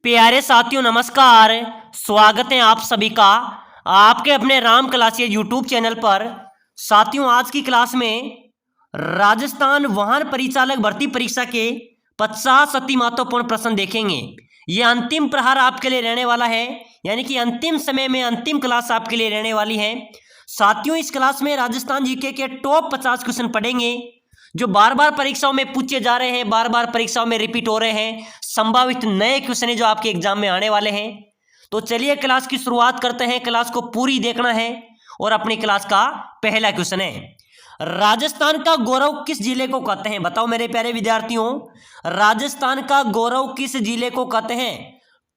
प्यारे साथियों नमस्कार। स्वागत है आप सभी का आपके अपने राम क्लासेस यूट्यूब चैनल पर। साथियों आज की क्लास में राजस्थान वाहन परिचालक भर्ती परीक्षा के 50 अति महत्वपूर्ण प्रश्न देखेंगे। ये अंतिम प्रहार आपके लिए रहने वाला है, यानी कि अंतिम समय में अंतिम क्लास आपके लिए रहने वाली है। साथियों इस क्लास में राजस्थान जीके के टॉप 50 क्वेश्चन पढ़ेंगे जो बार बार परीक्षाओं में पूछे जा रहे हैं, बार बार परीक्षाओं में रिपीट हो रहे हैं, संभावित नए क्वेश्चन जो आपके एग्जाम में आने वाले हैं। तो चलिए क्लास की शुरुआत करते हैं। क्लास को पूरी देखना है और अपनी क्लास का पहला क्वेश्चन है, राजस्थान का गौरव किस जिले को कहते हैं? बताओ मेरे प्यारे विद्यार्थियों, राजस्थान का गौरव किस जिले को कहते हैं?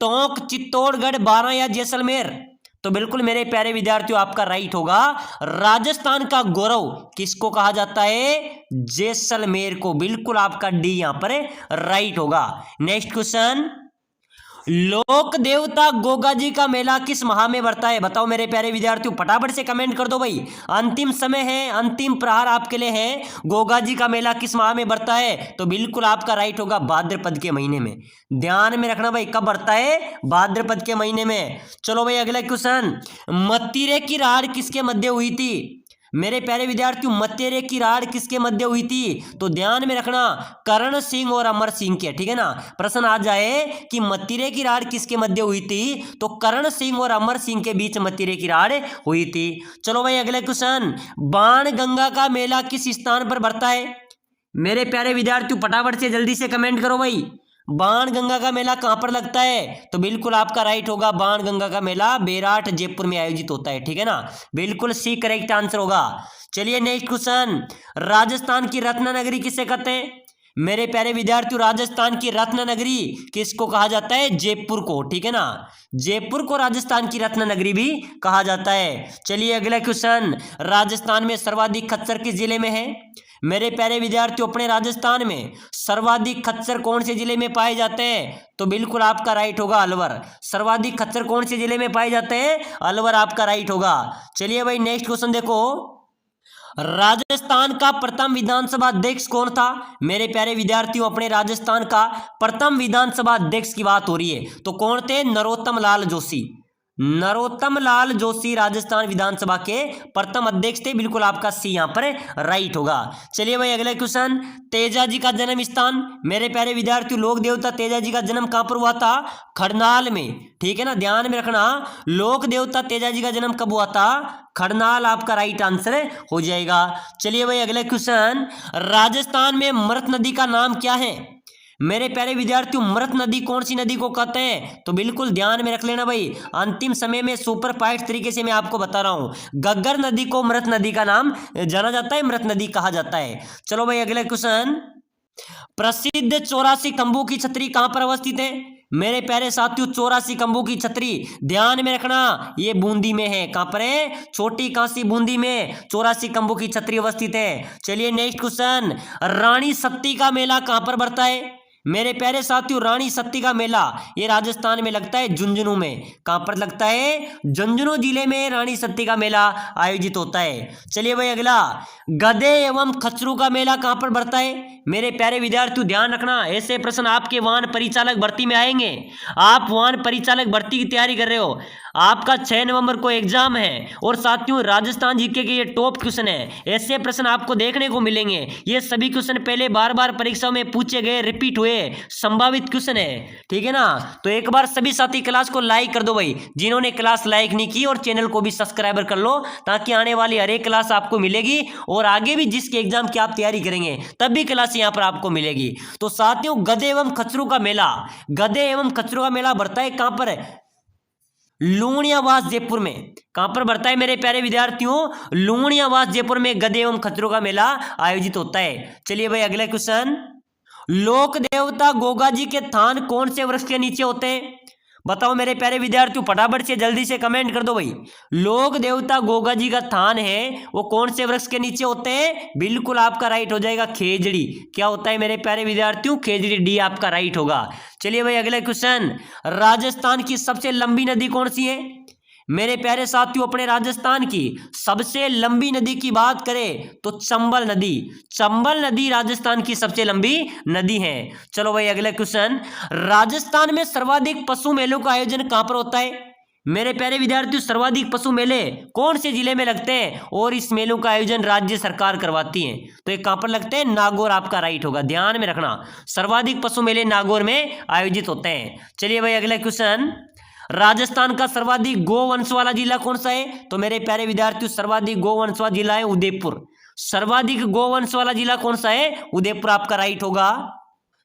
टोंक, चित्तौड़गढ़, बारां या जैसलमेर? तो बिल्कुल मेरे प्यारे विद्यार्थियों आपका राइट होगा, राजस्थान का गौरव किसको कहा जाता है? जैसलमेर को। बिल्कुल आपका डी यहां पर राइट होगा। नेक्स्ट क्वेश्चन, लोक देवता गोगा जी का मेला किस माह में बढ़ता है? बताओ मेरे प्यारे विद्यार्थियों, फटाफट से कमेंट कर दो भाई। अंतिम समय है, अंतिम प्रहार आपके लिए है। गोगा जी का मेला किस माह में बढ़ता है? तो बिल्कुल आपका राइट होगा, भाद्रपद के महीने में। ध्यान में रखना भाई, कब बढ़ता है? भाद्रपद के महीने में। चलो भाई अगला क्वेश्चन, मत्तीरे की राड़ किसके मध्य हुई थी? मेरे प्यारे विद्यार्थियों मत्तेरे की राड़ किसके मध्य हुई थी? तो ध्यान में रखना, करण सिंह और अमर सिंह के। ठीक है ना, प्रश्न आ जाए कि मत्तीरे की राड़ किसके मध्य हुई थी, तो करण सिंह और अमर सिंह के बीच मत्तीरे की राड़ हुई थी। चलो भाई अगला क्वेश्चन, बाण गंगा का मेला किस स्थान पर बढ़ता है? मेरे प्यारे विद्यार्थियों फटाफट से जल्दी से कमेंट करो भाई, बाण गंगा का मेला कहां पर लगता है? तो बिल्कुल आपका राइट होगा, बाण गंगा का मेला बेराट जयपुर में आयोजित होता है। ठीक है ना, बिल्कुल सी करेक्ट आंसर होगा। चलिए नेक्स्ट क्वेश्चन, राजस्थान की रत्न नगरी किसे कहते हैं? मेरे प्यारे विद्यार्थियों राजस्थान की रत्न नगरी किसको कहा जाता है? जयपुर को। ठीक है ना, जयपुर को राजस्थान की रत्न नगरी भी कहा जाता है। चलिए अगला क्वेश्चन, राजस्थान में सर्वाधिक खच्चर किस जिले में है? मेरे प्यारे विद्यार्थियों अपने राजस्थान में सर्वाधिक खच्चर कौन से जिले में पाए जाते हैं? तो बिल्कुल आपका राइट होगा अलवर। सर्वाधिक खच्चर कौन से जिले में पाए जाते हैं? अलवर आपका राइट होगा। चलिए भाई नेक्स्ट क्वेश्चन देखो, राजस्थान का प्रथम विधानसभा अध्यक्ष कौन था? मेरे प्यारे विद्यार्थियों अपने राजस्थान का प्रथम विधानसभा अध्यक्ष की बात हो रही है, तो कौन थे? नरोत्तम लाल जोशी। नरोत्तम लाल जोशी राजस्थान विधानसभा के प्रथम अध्यक्ष थे। बिल्कुल आपका सी यहां पर राइट होगा। चलिए भाई अगला क्वेश्चन, तेजाजी का जन्म स्थान? मेरे प्यारे विद्यार्थियों लोक देवता तेजाजी का जन्म कहां पर हुआ था? खड़नाल में। ठीक है ना, ध्यान में रखना, लोक देवता तेजाजी का जन्म कब हुआ था? खड़नाल आपका राइट आंसर हो जाएगा। चलिए भाई अगला क्वेश्चन, राजस्थान में मृत नदी का नाम क्या है? मेरे प्यारे विद्यार्थियों मृत नदी कौन सी नदी को कहते हैं? तो बिल्कुल ध्यान में रख लेना भाई, अंतिम समय में सुपर फास्ट तरीके से मैं आपको बता रहा हूं, गग्गर नदी को मृत नदी का नाम जाना जाता है, मृत नदी कहा जाता है। चलो भाई अगला क्वेश्चन, प्रसिद्ध 84 खंभों की छतरी कहां पर अवस्थित है? मेरे प्यारे साथियों 84 खंभों की छतरी ध्यान में रखना, ये बूंदी में है। कहां पर है? छोटी कांसी बूंदी में 84 खंभों की छतरी अवस्थित है। चलिए नेक्स्ट क्वेश्चन, रानी सत्ती का मेला कहां पर बढ़ता है? मेरे प्यारे साथियों रानी सत्ती का मेला ये राजस्थान में लगता है, झुंझुनू में। कहां पर लगता है? झुंझुनू जिले में रानी सत्ती का मेला आयोजित होता है। चलिए भाई अगला, गधे एवं खच्चरों का मेला कहां पर बढ़ता है? मेरे प्यारे विद्यार्थियों ध्यान रखना, ऐसे प्रश्न आपके वाहन परिचालक भर्ती में आएंगे। आप वाहन परिचालक भर्ती की तैयारी कर रहे हो, आपका 6 नवंबर को एग्जाम है और साथियों राजस्थान जीके के ये टॉप क्वेश्चन है, ऐसे प्रश्न आपको देखने को मिलेंगे। ये सभी क्वेश्चन पहले बार बार परीक्षाओं में पूछे गए, रिपीट हुए संभावित क्वेश्चन है। ठीक है ना, तो एक बार सभी साथी क्लास को लाइक कर दो भाई, जिन्होंने क्लास लाइक नहीं की, और चैनल को भी सब्सक्राइबर कर लो, ताकि आने वाली हर एक क्लास आपको मिलेगी और आगे भी जिसके एग्जाम की आप तैयारी करेंगे तब भी क्लास यहां पर आपको मिलेगी। तो साथियों गधे एवं खच्चरों का मेला, गधे एवं खच्चरों का मेला बढ़ता है कहां पर? लूणियावास जयपुर में। कहां पर बढ़ता है मेरे प्यारे विद्यार्थियों? लूणियावास जयपुर में गधे एवं खच्चरों का मेला आयोजित होता है। चलिए भाई अगला क्वेश्चन, लोक देवता गोगा जी के थान कौन से वृक्ष के नीचे होते हैं? बताओ मेरे प्यारे विद्यार्थियों फटाफट से जल्दी से कमेंट कर दो भाई, लोक देवता गोगा जी का थान है वो कौन से वृक्ष के नीचे होते हैं? बिल्कुल आपका राइट हो जाएगा, खेजड़ी। क्या होता है मेरे प्यारे विद्यार्थियों? खेजड़ी, डी आपका राइट होगा। चलिए भाई अगला क्वेश्चन, राजस्थान की सबसे लंबी नदी कौन सी है? मेरे प्यारे साथियों, अपने राजस्थान की सबसे लंबी नदी की बात करें तो चंबल नदी। चंबल नदी राजस्थान की सबसे लंबी नदी है। चलो भाई अगला क्वेश्चन, राजस्थान में सर्वाधिक पशु मेलों का आयोजन कहां पर होता है? मेरे प्यारे विद्यार्थियों, सर्वाधिक पशु मेले कौन से जिले में लगते हैं और इस मेलों का आयोजन राज्य सरकार करवाती है? तो ये कहां पर लगते हैं? नागौर आपका राइट होगा, ध्यान में रखना। सर्वाधिक पशु मेले नागौर में आयोजित होते हैं। चलिए भाई अगला क्वेश्चन, राजस्थान का सर्वाधिक गोवंश वाला जिला कौन सा है? तो मेरे प्यारे विद्यार्थियों, सर्वाधिक गोवंश वाला जिला है उदयपुर। सर्वाधिक गोवंश वाला जिला कौन सा है? उदयपुर आपका राइट होगा।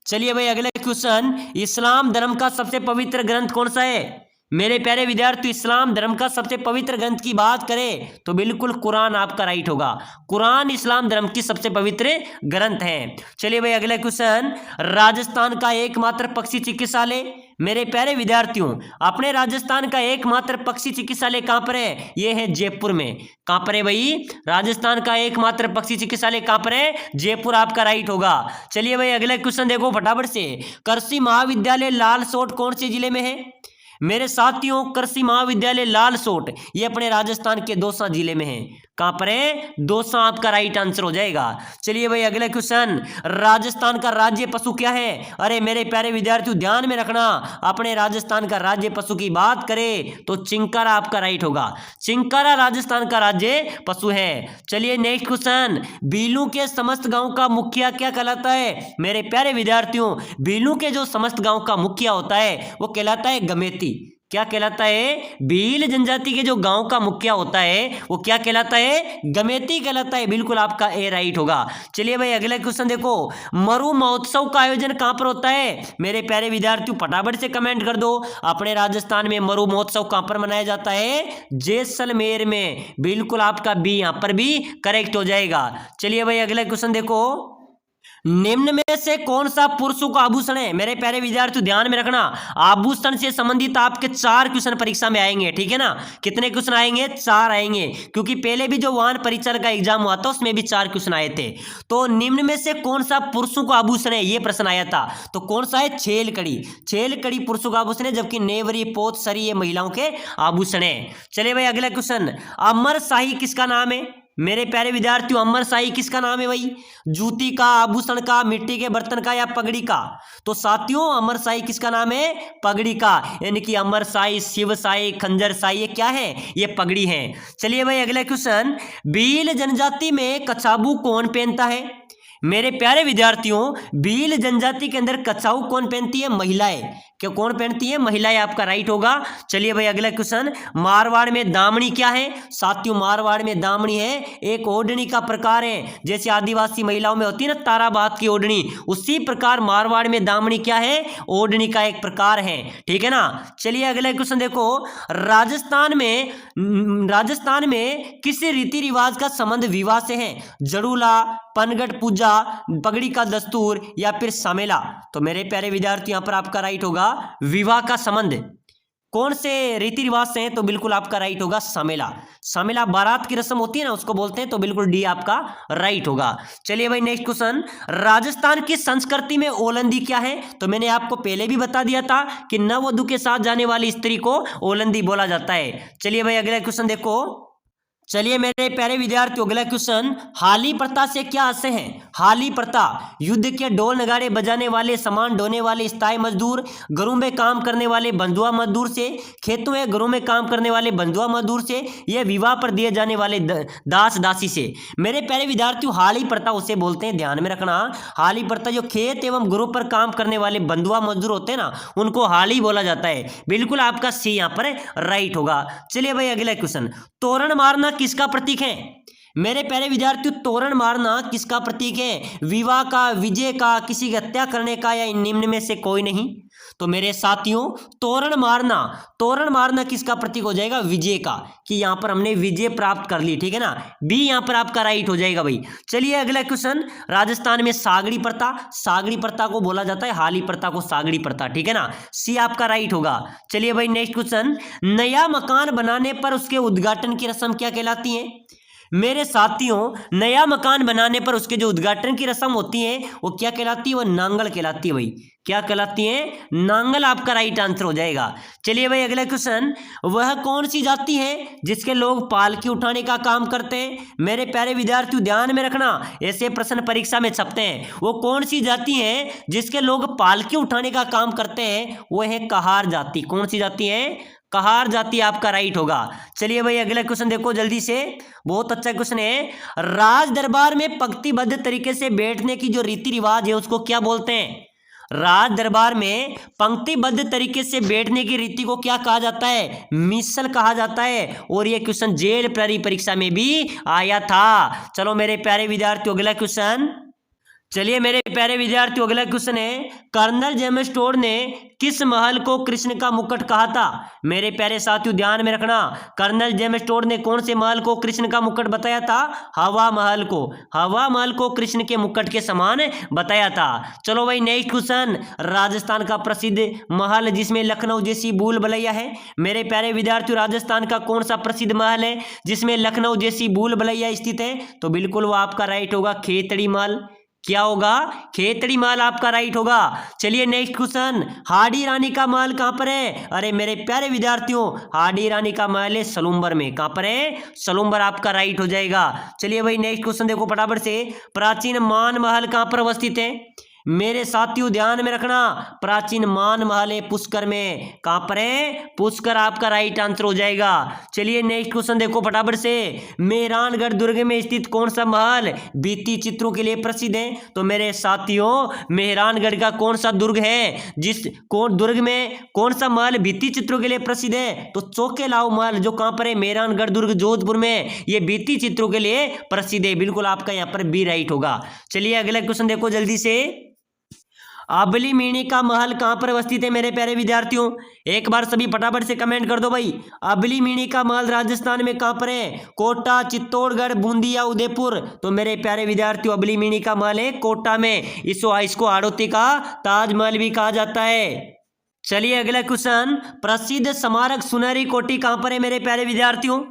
चलिए भाई अगला क्वेश्चन, इस्लाम धर्म का सबसे पवित्र ग्रंथ कौन सा है? मेरे प्यारे विद्यार्थी, इस्लाम धर्म का सबसे पवित्र ग्रंथ की बात करें तो बिल्कुल कुरान आपका राइट होगा। कुरान इस्लाम धर्म की सबसे पवित्र ग्रंथ है। चलिए भाई अगला क्वेश्चन, राजस्थान का एकमात्र पक्षी चिकित्सालय। मेरे प्यारे विद्यार्थियों, अपने राजस्थान का एकमात्र पक्षी चिकित्सालय कहां पर है? यह है जयपुर में। कहां पर है भाई? राजस्थान का एकमात्र पक्षी चिकित्सालय कहां पर है? जयपुर आपका राइट होगा। चलिए भाई अगला क्वेश्चन देखो फटाफट से, कृषि महाविद्यालय लालसोट कौन से जिले में है? मेरे साथियों, कृषि महाविद्यालय लालसोट ये अपने राजस्थान के दौसा जिले में है। कहां पर है? दौसा आपका राइट आंसर हो जाएगा। चलिए भाई अगला क्वेश्चन, राजस्थान का राज्य पशु क्या है? अरे मेरे प्यारे विद्यार्थियों ध्यान में रखना, अपने राजस्थान का राज्य पशु की बात करें तो चिंकारा आपका राइट होगा। चिंकारा राजस्थान का राज्य पशु है। चलिए नेक्स्ट क्वेश्चन, बीलू के समस्त गांव का मुखिया क्या कहलाता है? मेरे प्यारे विद्यार्थियों, बीलू के जो समस्त गांव का मुखिया होता है वो कहलाता है गमेती। क्या कहलाता है? भील जनजाति के जो गांव का मुखिया होता है वो क्या कहलाता है? गमेती कहलाता है। बिल्कुल आपका ए राइट होगा। चलिए भाई अगला क्वेश्चन देखो, मरु महोत्सव का आयोजन कहां पर होता है? मेरे प्यारे विद्यार्थियों फटाफट से कमेंट कर दो, अपने राजस्थान में मरु महोत्सव कहां पर मनाया जाता है? जैसलमेर में। बिल्कुल आपका बी यहां पर भी करेक्ट हो जाएगा। चलिए भाई अगला क्वेश्चन देखो, निम्न में से कौन सा पुरुषों का आभूषण है? मेरे प्यारे विद्यार्थियों ध्यान में रखना, आभूषण से संबंधित आपके 4 क्वेश्चन परीक्षा में आएंगे, ठीक है ना। कितने क्वेश्चन आएंगे? 4 आएंगे, क्योंकि पहले भी जो वाहन परिचालक का एग्जाम हुआ था उसमें भी 4 क्वेश्चन आए थे। तो निम्न में से कौन सा पुरुषों का आभूषण है, यह प्रश्न आया था। तो कौन सा है? छेलकड़ी। छेलकड़ी पुरुषों का आभूषण है, जबकि नेवरी, पोत, सरी ये महिलाओं के आभूषण है। चलिए भाई अगला क्वेश्चन, अमर शाही किसका नाम है? मेरे प्यारे विद्यार्थियों, अमर शाही किसका नाम है भाई? जूती का, आभूषण का, मिट्टी के बर्तन का या पगड़ी का? तो साथियों अमर शाही किसका नाम है? पगड़ी का। यानी कि अमर शाही, शिव शाही, खंजर शाही ये क्या है? ये पगड़ी है। चलिए भाई अगला क्वेश्चन, भील जनजाति में कछाबू कौन पहनता है? मेरे प्यारे विद्यार्थियों, भील जनजाति के अंदर कछाऊ कौन पहनती है? महिलाएं। क्या कौन पहनती है? महिलाएं आपका राइट होगा। चलिए भाई अगला क्वेश्चन, मारवाड़ में दामनी क्या है? साथियों मारवाड़ में दामनी है एक ओढ़नी का प्रकार है, जैसे आदिवासी महिलाओं में होती है ना ताराबात की ओढ़नी, उसी प्रकार मारवाड़ में दामनी क्या है? ओढ़नी का एक प्रकार है, ठीक है ना। चलिए अगला क्वेश्चन देखो, राजस्थान में किस रीति रिवाज का संबंध विवाह से है? जड़ूला, पनघट पूजा, पगड़ी का दस्तूर या फिर समेला? तो मेरे प्यारे विद्यार्थी यहां पर आपका राइट होगा विवाह का संबंध कौन से रीति रिवाज से है? तो बिल्कुल आपका राइट होगा समेला। समेला बारात की रस्म होती है ना, उसको बोलते हैं, तो बिल्कुल डी आपका राइट होगा। चलिए भाई नेक्स्ट क्वेश्चन, राजस्थान की संस्कृति में ओलंदी क्या है? तो मैंने आपको पहले भी बता दिया था कि नववधु के साथ जाने वाली स्त्री को ओलंदी बोला जाता है। चलिए भाई अगला क्वेश्चन देखो, चलिए मेरे प्यारे विद्यार्थियों अगला क्वेश्चन, हाली प्रथा से क्या आशय है? हाली प्रथा युद्ध के ढोल नगाड़े बजाने वाले, सामान ढोने वाले स्थायी मजदूर, घरों में काम करने वाले बंधुआ मजदूर से, खेतों में घरों में काम करने वाले बंधुआ मजदूर से, यह विवाह पर दिए जाने वाले दास दासी से। मेरे प्यारे विद्यार्थियों हाली प्रथा उसे बोलते हैं, ध्यान में रखना। हाली प्रथा जो खेत एवं घरों पर काम करने वाले बंधुआ मजदूर होते हैं ना, उनको हाली बोला जाता है। बिल्कुल आपका सी यहाँ पर राइट होगा। चलिए भाई अगला क्वेश्चन, तोरण मारना किसका प्रतीक है? मेरे प्यारे विद्यार्थियों तोरण मारना किसका प्रतीक है? विवाह का, विजय का, किसी की हत्या करने का, या निम्न में से कोई नहीं? तो मेरे साथियों तोरण मारना किसका प्रतीक हो जाएगा? विजय का, कि यहां पर हमने विजय प्राप्त कर ली, ठीक है ना। बी यहां पर आपका राइट हो जाएगा भाई। चलिए अगला क्वेश्चन, राजस्थान में सागड़ी प्रथा को बोला जाता है, हाली प्रथा को सागड़ी प्रथा, ठीक है ना। सी आपका राइट होगा। चलिए भाई नेक्स्ट क्वेश्चन, नया मकान बनाने पर उसके उद्घाटन की रस्म क्या कहलाती है? मेरे साथियों नया मकान बनाने पर उसके जो उद्घाटन की रस्म होती है वो क्या कहलाती है? वो नांगल कहलाती है भाई। क्या कहलाती है? नांगल आपका राइट आंसर हो जाएगा। चलिए भाई अगला क्वेश्चन, वह कौन सी जाति है जिसके लोग पालकी उठाने का काम करते हैं? मेरे प्यारे विद्यार्थियों ध्यान में रखना, ऐसे प्रश्न परीक्षा में छपते हैं। वो कौन सी जाति है जिसके लोग पालकी उठाने का काम करते हैं? वो है कहार जाति। कौन सी जाति है? कहार जाति आपका राइट होगा। चलिए भाई अगला क्वेश्चन देखो जल्दी से, बहुत अच्छा क्वेश्चन है। राज दरबार में पंक्तिबद्ध तरीके से बैठने की जो रीति रिवाज है उसको क्या बोलते हैं? राज दरबार में पंक्तिबद्ध तरीके से बैठने की रीति को क्या कहा जाता है? मिसल कहा जाता है। और यह क्वेश्चन जेल प्रहरी परीक्षा में भी आया था। चलो मेरे प्यारे विद्यार्थियों अगला क्वेश्चन, चलिए मेरे प्यारे विद्यार्थियों अगला क्वेश्चन है, कर्नल जेम्स टोड ने किस महल को कृष्ण का मुकुट कहा था? मेरे प्यारे साथियों ध्यान में रखना, कर्नल जेम्स टोड ने कौन से महल को कृष्ण का मुकुट बताया था? हवा महल को। हवा महल को कृष्ण के मुकुट के समान बताया था। चलो भाई नेक्स्ट क्वेश्चन, राजस्थान का प्रसिद्ध महल जिसमें लखनऊ जैसी भूल भुलैया है? मेरे प्यारे विद्यार्थियों राजस्थान का कौन सा प्रसिद्ध महल है जिसमें लखनऊ जैसी भूल भुलैया स्थित है? तो बिल्कुल वो आपका राइट होगा खेतड़ी महल। क्या होगा? खेतड़ी महल आपका राइट होगा। चलिए नेक्स्ट क्वेश्चन, हाडी रानी का महल कहां पर है? अरे मेरे प्यारे विद्यार्थियों हाडी रानी का महल है सलूम्बर में। कहां पर है? सलूम्बर आपका राइट हो जाएगा। चलिए भाई नेक्स्ट क्वेश्चन देखो फटाफट से, प्राचीन मान महल कहां पर अवस्थित है? मेरे साथियों ध्यान में रखना, प्राचीन मान महल है पुष्कर में। कहां पर है? पुष्कर आपका राइट आंसर हो जाएगा। चलिए नेक्स्ट क्वेश्चन देखो फटाफट से, मेहरानगढ़ दुर्ग में स्थित कौन सा महल भित्ति चित्रों के लिए प्रसिद्ध है? तो मेरे साथियों मेहरानगढ़ का कौन सा दुर्ग है जिस कौन दुर्ग में कौन सा महल भित्ति चित्रों के लिए प्रसिद्ध है? तो चौकेलाओ महल जो कहां पर है? मेहरानगढ़ दुर्ग जोधपुर में, ये भित्ति चित्रों के लिए प्रसिद्ध है। बिल्कुल आपका यहाँ पर बी राइट होगा। चलिए अगला क्वेश्चन देखो जल्दी से, अबली मीणी का महल कहां पर अवस्थित है? मेरे प्यारे विद्यार्थियों एक बार सभी फटाफट से कमेंट कर दो भाई, अबली मीणी का महल राजस्थान में कहां पर है? कोटा, चित्तौड़गढ़, बूंदी या उदयपुर? तो मेरे प्यारे विद्यार्थियों अबली मीणी का महल है कोटा में। इसको हाड़ौती का ताजमहल भी कहा जाता है। चलिए अगला क्वेश्चन, प्रसिद्ध स्मारक सुनहरी कोठी कहां पर है? मेरे प्यारे विद्यार्थियों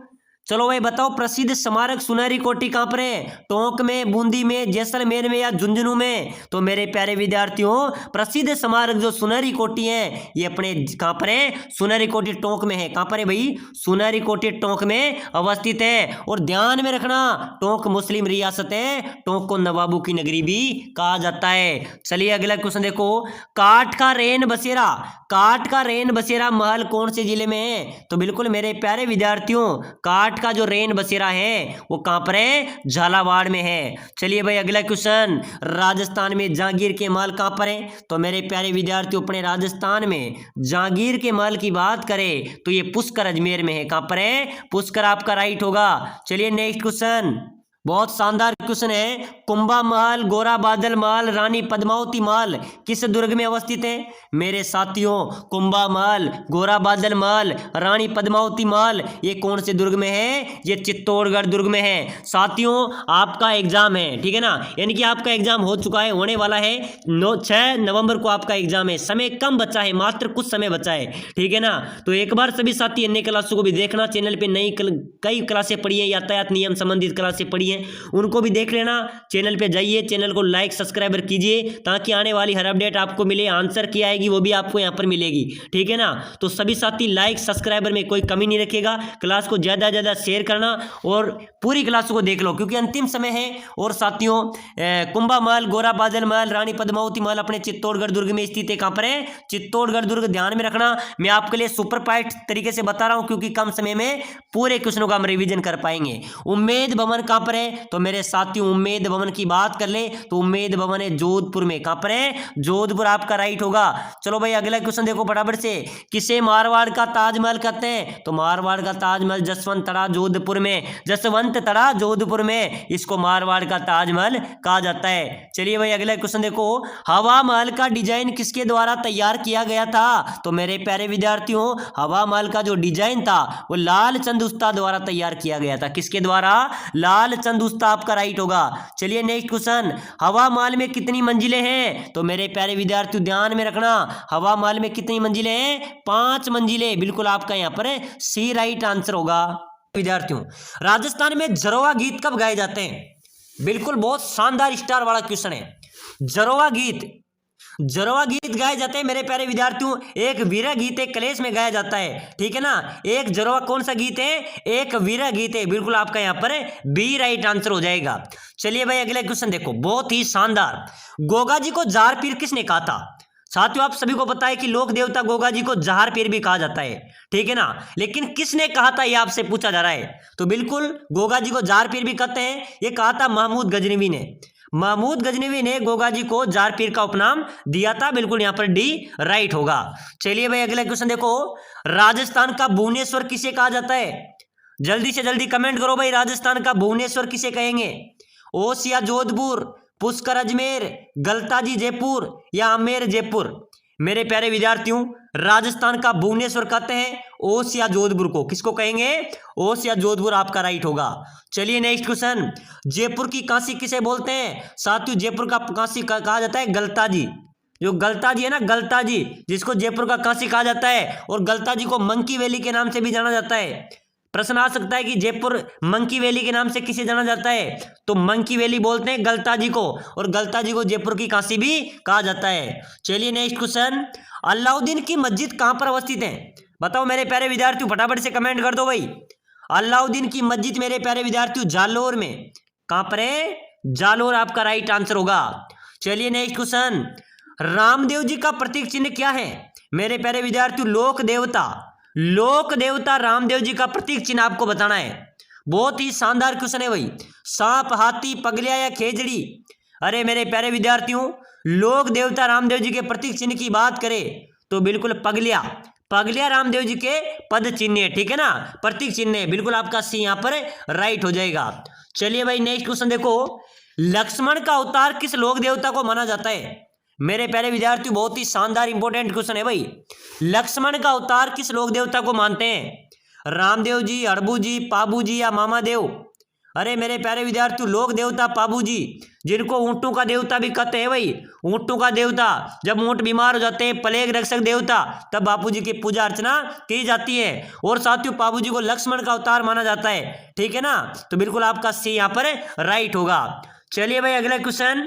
चलो भाई बताओ, प्रसिद्ध स्मारक सुनहरी कोठी कहां पर है? टोंक में, बूंदी में, जैसलमेर में या झुंझुनू में? तो मेरे प्यारे विद्यार्थियों प्रसिद्ध स्मारक जो सुनहरी कोठी है ये अपने कहां पर है? सुनहरी कोठी टोंक में है। कहां पर है भाई? सुनहरी कोठी टोंक में अवस्थित है। और ध्यान में रखना टोंक मुस्लिम रियासत है, टोंक को नवाबों की नगरी भी कहा जाता है। चलिए अगला क्वेश्चन देखो, काठ का रेन बसेरा, काठ का रेन बसेरा महल कौन से जिले में है? तो बिल्कुल मेरे प्यारे विद्यार्थियों काठ का जो रेन बसेरा है वो कहां पर है? झालावाड़ में है। चलिए भाई अगला क्वेश्चन, राजस्थान में जहांगीर के महल कहां पर है? तो मेरे प्यारे विद्यार्थियों अपने राजस्थान में जहांगीर के महल की बात करें तो ये पुष्कर अजमेर में है। कहां पर है? पुष्कर आपका राइट होगा। चलिए नेक्स्ट क्वेश्चन, बहुत शानदार क्वेश्चन है, कुंभा महल, गोरा बादल महल, रानी पद्मावती महल किस दुर्ग में अवस्थित है? मेरे साथियों कुंभा महल, गोरा बादल महल, रानी पद्मावती महल ये कौन से दुर्ग में है? ये चित्तौड़गढ़ दुर्ग में है। साथियों आपका एग्जाम है, ठीक है ना, यानी कि आपका एग्जाम हो चुका है, होने वाला है 6 नवंबर को आपका एग्जाम है। समय कम बचा है, मात्र कुछ समय बचा है, ठीक है ना। तो एक बार सभी साथी अन्य क्लासों को भी देखना, चैनल पे नई कई क्लासें पढ़ी है, यातायात नियम संबंधित क्लासें पढ़ी है, उनको भी देख लेना। चैनल पे जाइए, चैनल को लाइक सब्सक्राइबर कीजिए ताकि आने वाली हर अपडेट आपको मिले, आंसर की आएगी वो भी आपको यहां पर मिलेगी, ठीक है ना। तो सभी साथी लाइक सब्सक्राइबर में कोई कमी नहीं रखेगा, क्लास को ज्यादा ज्यादा शेयर करना और पूरी क्लास को देख लो क्योंकि अंतिम समय है। और साथियों कुंभा महल, गोरा बादल महल, रानी पद्मावती महल अपने चित्तौड़गढ़ दुर्ग में स्थित है। कहां पर है? चित्तौड़गढ़ दुर्ग। ध्यान में रखना, मैं आपके लिए सुपर पाइट तरीके से बता रहा हूं क्योंकि कम समय में पूरे क्वेश्चनों का हम रिवीजन कर पाएंगे। उम्मेद भवन कहां पर है? तो मेरे साथियों उम्मेद भवन की बात कर ले तो उम्मेद भवन है जोधपुर में। कहां पर है? जोधपुर आपका राइट होगा। चलो भाई अगला क्वेश्चन देखो फटाफट से, किसे मारवाड़ का ताजमहल कहते हैं? तो मारवाड़ का ताजमहल जसवंत तड़ा जोधपुर में, जसवंत तड़ा जोधपुर में इसको मारवाड़ का ताजमहल कहा जाता है। चलिए भाई अगला क्वेश्चन देखो, हवा महल का डिजाइन किसके द्वारा तैयार किया गया था? तो मेरे प्यारे विद्यार्थियों हवा महल का जो डिजाइन था वो लाल चंद उस्ताद द्वारा तैयार किया गया था। किसके द्वारा? लाल चंद उस्ताद आपका राइट होगा। चलिए नेक्स्ट क्वेश्चन, हवा महल में कितनी मंजिलें हैं? तो मेरे प्यारे विद्यार्थियों ध्यान में रखना, हवा महल में कितनी मंजिलें हैं? 5 मंजिलें। बिल्कुल आपका यहां पर सी राइट आंसर होगा। विद्यार्थियों राजस्थान में जरोवा गीत कब गाए जाते हैं? बिल्कुल बहुत शानदार स्टार वाला क्वेश्चन है। जरोवा गीत जरवा गीत गाए जाते हैं मेरे प्यारे विद्यार्थियों, एक वीरा गीत एक कलेश में गाया जाता है, ठीक है ना। एक जरवा कौन सा गीत है, एक वीरा गीत है, बिल्कुल आपका यहाँ पर बी राइट आंसर हो जाएगा। चलिए भाई अगला क्वेश्चन देखो, बहुत ही शानदार। गोगा जी को जार पीर किसने कहा था? साथियों आप सभी को पता है कि लोक देवता गोगा जी को जहार पीर भी कहा जाता है, ठीक है ना, लेकिन किसने कहा था यह आपसे पूछा जा रहा है। तो बिल्कुल गोगा जी को जार पीर भी कहते हैं, ये कहा था महमूद गजनवी ने। महमूद गजनवी ने गोगा जी को जार पीर का उपनाम दिया था, बिल्कुल यहां पर डी राइट होगा। चलिए भाई अगला क्वेश्चन देखो, राजस्थान का भुवनेश्वर किसे कहा जाता है? जल्दी से जल्दी कमेंट करो भाई, राजस्थान का भुवनेश्वर किसे कहेंगे? ओसिया जोधपुर, पुष्कर अजमेर, गलताजी जयपुर या आमेर जयपुर? मेरे प्यारे विद्यार्थियों राजस्थान का भुवनेश्वर कहते हैं ओसिया जोधपुर को। किसको कहेंगे? ओसिया जोधपुर आपका राइट होगा। चलिए नेक्स्ट क्वेश्चन, जयपुर की काशी किसे बोलते हैं? साथियों जयपुर का काशी कहा जाता है गलताजी। जो गलताजी है ना, गलताजी जिसको जयपुर का काशी कहा जाता है, और गलताजी को मंकी वैली के नाम से भी जाना जाता है। प्रश्न आ सकता है कि जयपुर मंकी वैली के नाम से किसे जाना जाता है? तो मंकी वैली बोलते हैं गलताजी को, और गलताजी को जयपुर की काशी भी कहा जाता है। चलिए नेक्स्ट क्वेश्चन, अलाउद्दीन की मस्जिद कहां पर अवस्थित है? बताओ मेरे प्यारे विद्यार्थियों, फटाफट से कमेंट कर दो भाई। अलाउद्दीन की मस्जिद मेरे प्यारे विद्यार्थियों जालोर में। कहां पर है? जालोर आपका राइट आंसर होगा। चलिए नेक्स्ट क्वेश्चन, रामदेव जी का प्रतीक चिन्ह क्या है? मेरे प्यारे विद्यार्थियों लोक देवता, लोक देवता रामदेव जी का प्रतीक चिन्ह आपको बताना है। बहुत ही शानदार क्वेश्चन है भाई। सांप, हाथी, पगलिया या खेजड़ी? अरे मेरे प्यारे विद्यार्थियों लोक देवता रामदेव जी के प्रतीक चिन्ह की बात करें तो बिल्कुल पगलिया, पगलिया रामदेव जी के पद चिन्ह है, ठीक है ना, प्रतीक चिन्ह है, बिल्कुल आपका सी यहां पर राइट हो जाएगा। चलिए भाई नेक्स्ट क्वेश्चन देखो, लक्ष्मण का अवतार किस लोक देवता को माना जाता है? मेरे प्यारे विद्यार्थियों बहुत ही शानदार इंपॉर्टेंट क्वेश्चन है भाई। लक्ष्मण का अवतार किस लोक देवता को मानते हैं? रामदेव जी, अड़बू जी, पाबू जी या मामा देव? अरे मेरे प्यारे विद्यार्थियों लोक देवता पाबू जी, जिनको ऊंटों का देवता भी कहते हैं भाई। ऊंटों का देवता, जब ऊंट बीमार हो जाते हैं, प्लेग रक्षक देवता, तब बापू जी की पूजा अर्चना की जाती है। और साथियों पाबू जी को लक्ष्मण का अवतार माना जाता है, ठीक है ना, तो बिल्कुल आपका सी यहाँ पर राइट होगा। चलिए भाई अगला क्वेश्चन,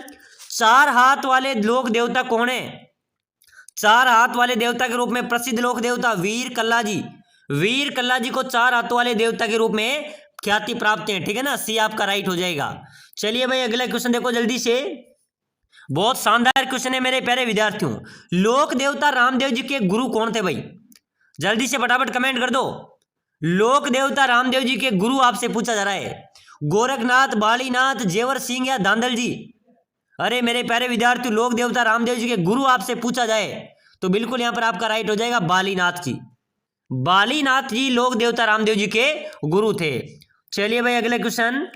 चार हाथ वाले लोक देवता कौन है? चार हाथ वाले देवता के रूप में प्रसिद्ध लोक देवता वीर कल्ला जी। वीर कल्ला जी को चार हाथों वाले देवता के रूप में ख्याति प्राप्त है, ठीक है ना, सी आपका राइट हो जाएगा। चलिए भाई अगला क्वेश्चन देखो जल्दी से, बहुत शानदार क्वेश्चन है मेरे प्यारे विद्यार्थियों। लोक देवता रामदेव जी के गुरु कौन थे भाई? जल्दी से फटाफट कमेंट कर दो। लोक देवता रामदेव जी के गुरु आपसे पूछा जा रहा है। गोरखनाथ, बालीनाथ, जेवर सिंह या धांधल जी? अरे मेरे प्यारे विद्यार्थी लोक देवता रामदेव जी के गुरु आपसे पूछा जाए तो बिल्कुल यहां पर आपका राइट हो जाएगा बालीनाथ जी। बालीनाथ जी लोक देवता रामदेव जी के गुरु थे। चलिए भाई अगले क्वेश्चन,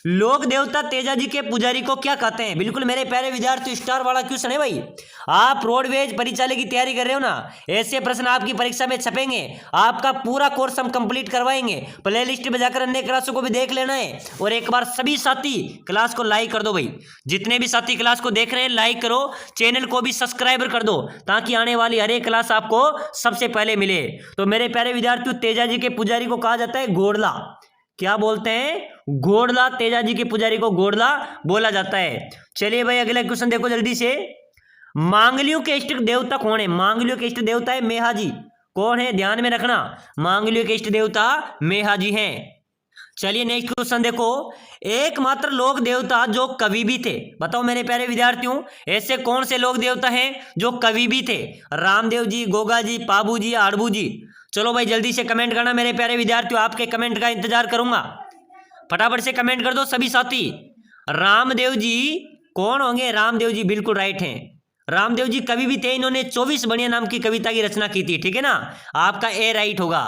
लोक देवता तेजा जी के पुजारी को क्या कहते हैं? बिल्कुल मेरे प्यारे विद्यार्थी स्टार वाला क्वेश्चन है भाई। आप रोडवेज परिचालक की तैयारी कर रहे हो ना, ऐसे प्रश्न आपकी परीक्षा में छपेंगे, आपका पूरा कोर्स हम कंप्लीट करवाएंगे। प्लेलिस्ट में जाकर अन्य क्लासों को भी देख लेना है, और एक बार सभी साथी क्लास को लाइक कर दो भाई। जितने भी साथी क्लास को देख रहे हैं लाइक करो, चैनल को भी सब्सक्राइब कर दो, ताकि आने वाली हर एक क्लास आपको सबसे पहले मिले। तो मेरे प्यारे विद्यार्थियों तेजा जी के पुजारी को कहा जाता है घोड़ला। क्या बोलते हैं? घोड़ला। तेजा जी के पुजारी को घोड़ला बोला जाता है। चलिए भाई अगला क्वेश्चन देखो जल्दी से, मांगलियों के इष्ट देवता कौन है? मांगलियों के इष्ट देवता है मेहा जी। कौन है? ध्यान में रखना, मांगलियों के इष्ट देवता मेहा जी हैं। चलिए नेक्स्ट क्वेश्चन देखो, एकमात्र लोक देवता जो कवि भी थे। बताओ मेरे प्यारे विद्यार्थियों ऐसे कौन से लोक देवता हैं जो कवि भी थे? रामदेव जी, गोगा जी, पाबू जी या अड़बू जी? चलो भाई जल्दी से कमेंट करना मेरे प्यारे विद्यार्थियों, आपके कमेंट का इंतजार करूंगा। फटाफट से कमेंट कर दो सभी साथी। रामदेव जी कौन होंगे? रामदेव जी बिल्कुल राइट हैं। रामदेव जी कवि भी थे, इन्होंने 24 बढ़िया नाम की कविता की रचना की थी, ठीक है ना, आपका ए राइट होगा।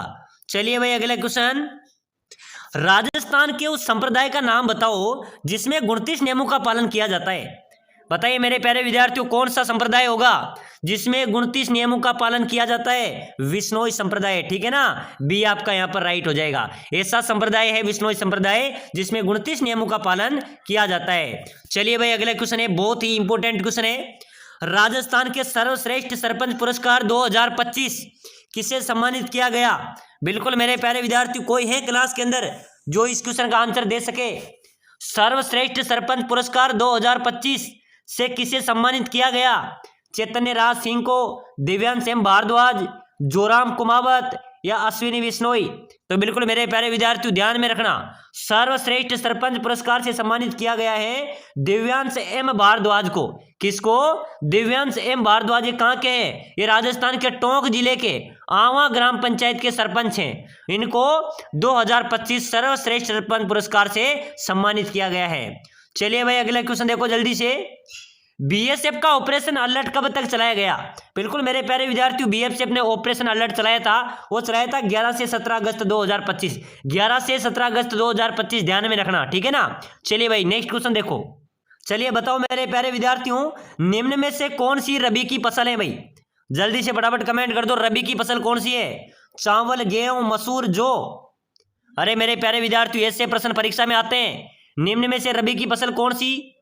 चलिए भाई अगला क्वेश्चन, राजस्थान के उस संप्रदाय का नाम बताओ जिसमें 29 नियमों का पालन किया जाता है। बताइए मेरे प्यारे विद्यार्थियों कौन सा संप्रदाय होगा जिसमें 29 नियमों का पालन किया जाता है? विश्नोई संप्रदाय, ठीक है ना, बी आपका यहाँ पर राइट हो जाएगा। ऐसा संप्रदाय है विश्नोई संप्रदाय जिसमें 29 नियमों का पालन किया जाता है। चलिए भाई अगला क्वेश्चन है, बहुत ही इंपॉर्टेंट क्वेश्चन है। राजस्थान के सर्वश्रेष्ठ सरपंच पुरस्कार 2025 किसे सम्मानित किया गया? बिल्कुल मेरे प्यारे विद्यार्थी कोई है क्लास के अंदर जो इस क्वेश्चन का आंसर दे सके? सर्वश्रेष्ठ सरपंच पुरस्कार 2025 से किसे सम्मानित किया गया? चैतन्य राज सिंह को, दिव्यांश एम भारद्वाज, जोराम कुमावत या अश्विनी बिश्नोई? तो बिल्कुल मेरे प्यारे विद्यार्थियों ध्यान में रखना, सर्वश्रेष्ठ सरपंच पुरस्कार से सम्मानित किया गया है दिव्यांश एम भारद्वाज को। किसको? दिव्यांश एम भारद्वाज। ये कहाँ के हैं? ये राजस्थान के टोंक जिले के आंवला ग्राम पंचायत के सरपंच हैं। इनको 2025 सर्वश्रेष्ठ सरपंच पुरस्कार से सम्मानित किया गया है। चलिए भाई अगला क्वेश्चन देखो जल्दी से। बीएसएफ का ऑपरेशन अलर्ट कब तक चलाया गया? बिल्कुल मेरे प्यारे विद्यार्थियों, बीएसएफ ने ऑपरेशन अलर्ट चलाया था, वो चलाया था 11 से 17 अगस्त 2025। 11 से 17 अगस्त 2025 ध्यान में रखना, ठीक है ना। चलिए भाई नेक्स्ट क्वेश्चन देखो। चलिए बताओ मेरे प्यारे विद्यार्थियों, निम्न में से कौन सी रबी की फसल है भाई? जल्दी से फटाफट कमेंट कर दो, रबी की फसल कौन सी है? चावल, गेहूं, मसूर, जौ? अरे मेरे प्यारे विद्यार्थियों, ऐसे प्रश्न परीक्षा में आते हैं। निम्न में से रबी की फसल कौन सी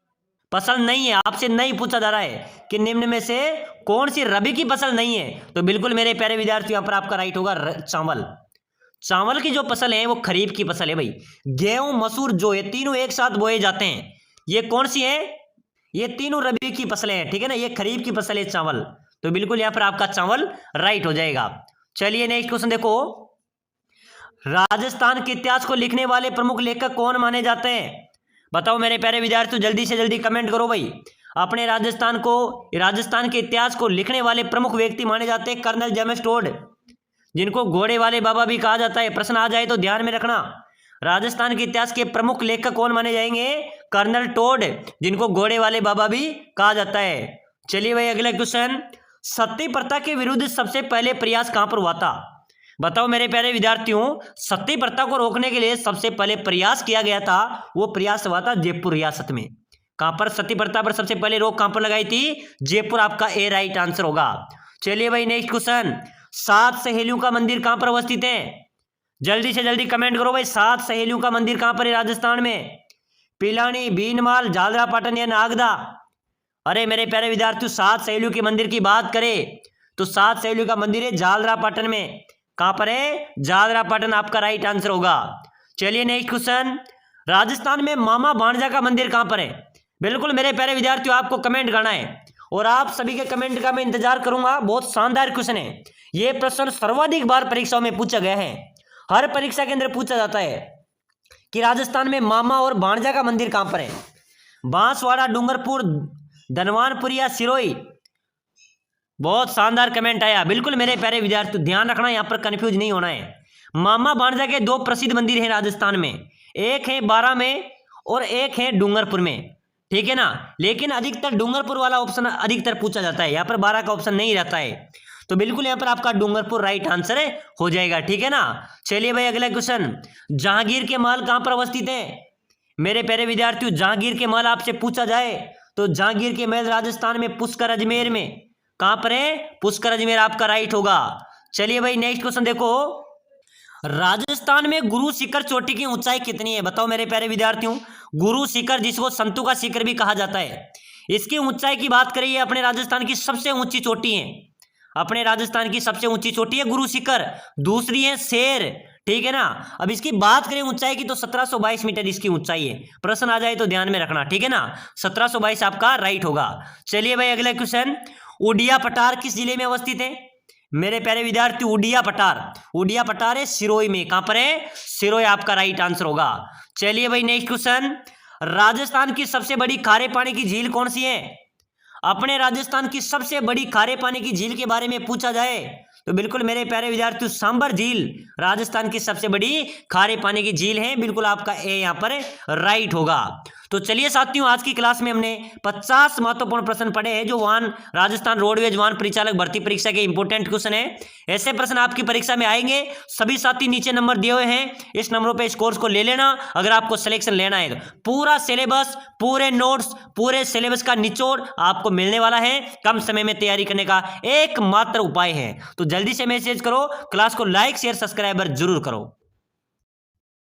फसल नहीं है? आपसे नहीं पूछा जा रहा है कि निम्न में से कौन सी रबी की फसल नहीं है। तो बिल्कुल मेरे प्यारे विद्यार्थियों, यहाँ पर आपका राइट होगा चावल। चावल की जो फसल है वो खरीफ की फसल है भाई। गेहूं, मसूर, जौ ये तीनों एक साथ बोए जाते हैं। ये कौन सी है? ये तीनों रबी की फसलें हैं, ठीक है ना। ये खरीफ की फसल है चावल। तो बिल्कुल यहाँ पर आपका चावल राइट हो जाएगा। चलिए नेक्स्ट क्वेश्चन देखो। राजस्थान के इतिहास को लिखने वाले प्रमुख लेखक कौन माने जाते हैं? बताओ मेरे प्यारे विद्यार्थियों, जल्दी से जल्दी कमेंट करो भाई। अपने राजस्थान के इतिहास को लिखने वाले प्रमुख व्यक्ति माने जाते हैं कर्नल जेम्स टोड, जिनको घोड़े वाले बाबा भी कहा जाता है। प्रश्न आ जाए तो ध्यान में रखना, राजस्थान के इतिहास के प्रमुख लेखक कौन माने जाएंगे? कर्नल टोड, जिनको घोड़े वाले बाबा भी कहा जाता है। चलिए भाई अगला क्वेश्चन। सती प्रथा के विरुद्ध सबसे पहले प्रयास कहां पर हुआ था? बताओ मेरे प्यारे विद्यार्थियों, सती प्रथा को रोकने के लिए सबसे पहले प्रयास किया गया था, वो प्रयास हुआ था जयपुर रियासत में। कहां पर सती प्रथा पर सबसे पहले रोक कहां पर लगाई थी? जयपुर, आपका ए राइट आंसर होगा। चलिए भाई नेक्स्ट क्वेश्चन। 7 सहेलियों का मंदिर कहां पर अवस्थित है? जल्दी से जल्दी कमेंट करो भाई। 7 सहेलियों का मंदिर कहां पर है राजस्थान में? पिलानी, भीनमाल, झालरापाटन या नागदा? अरे मेरे प्यारे विद्यार्थियों, 7 सहेलियों के मंदिर की बात करें तो 7 सहेलियों का मंदिर है झालरापाटन में। कहां पर है? झालरापाटन, आपका राइट आंसर होगा। चलिए नेक्स्ट क्वेश्चन। राजस्थान में मामा भांजा का मंदिर कहां पर है? बिल्कुल मेरे प्यारे विद्यार्थियों, आपको कमेंट करना है और आप सभी के कमेंट का मैं इंतजार करूंगा। बहुत शानदार क्वेश्चन है। यह प्रश्न सर्वाधिक बार परीक्षाओं में पूछा गया है। हर परीक्षा के अंदर पूछा जाता है कि राजस्थान में मामा और भांजा का मंदिर कहां पर है? बांसवाड़ा, डूंगरपुर, धनवानपुर या सिरोही? बहुत शानदार कमेंट आया। बिल्कुल मेरे प्यारे विद्यार्थियों, ध्यान रखना, यहां पर कंफ्यूज नहीं होना है। मामा भांजा के 2 प्रसिद्ध मंदिर हैं राजस्थान में, एक है बारा में और एक है डूंगरपुर में, ठीक है ना। लेकिन अधिकतर डूंगरपुर वाला ऑप्शन अधिकतर पूछा जाता है, यहाँ पर बारा का ऑप्शन नहीं रहता है। तो बिल्कुल यहाँ पर आपका डूंगरपुर राइट आंसर हो जाएगा, ठीक है ना। चलिए भाई अगला क्वेश्चन। जहांगीर के महल कहां पर अवस्थित है? मेरे प्यारे विद्यार्थियों, जहांगीर के महल आपसे पूछा जाए तो जहांगीर के महल राजस्थान में पुष्कर अजमेर में। कहां पर है? पुष्कर अजमेर, आपका राइट होगा। चलिए भाई नेक्स्ट क्वेश्चन देखो। राजस्थान में गुरु शिखर चोटी की ऊंचाई कितनी है? बताओ मेरे प्यारे विद्यार्थियों, गुरु शिखर जिसको संतों का शिखर भी कहा जाता है, इसकी ऊंचाई की बात करिए, अपने राजस्थान की सबसे ऊंची चोटी है। अपने राजस्थान की सबसे ऊंची चोटी है गुरु शिखर, दूसरी है शेर, ठीक है ना। अब इसकी बात करें ऊंचाई की तो 1722 मीटर इसकी ऊंचाई है। प्रश्न आ जाए तो ध्यान में रखना, ठीक है ना। 1722 आपका राइट होगा। चलिए भाई अगला क्वेश्चन। उडिया पठार किस जिले में अवस्थित है? मेरे प्यारे विद्यार्थी, उडिया पठार है सिरोही में। कहां पर है? सिरोही, आपका राइट आंसर होगा। चलिए भाई नेक्स्ट क्वेश्चन। राजस्थान की सबसे बड़ी खारे पानी की झील कौन सी है? अपने राजस्थान की सबसे बड़ी खारे पानी की झील के बारे में पूछा जाए तो बिल्कुल मेरे प्यारे विद्यार्थियों, सांबर झील राजस्थान की सबसे बड़ी खारे पानी की झील है। बिल्कुल आपका ए यहां पर राइट होगा। तो चलिए साथियों, आज की क्लास में हमने 50 महत्वपूर्ण प्रश्न पढ़े हैं जो राजस्थान रोडवेज वाहन परिचालक भर्ती परीक्षा के इंपोर्टेंट क्वेश्चन है। ऐसे प्रश्न आपकी परीक्षा में आएंगे। सभी साथी नीचे नंबर दिए हुए हैं, इस नंबरों पे इस कोर्स को ले लेना अगर आपको सिलेक्शन लेना है। पूरा सिलेबस, पूरे नोट्स, पूरे सिलेबस का निचोड़ आपको मिलने वाला है। कम समय में तैयारी करने का एकमात्र उपाय है। तो जल्दी से मैसेज करो, क्लास को लाइक शेयर सब्सक्राइबर जरूर करो।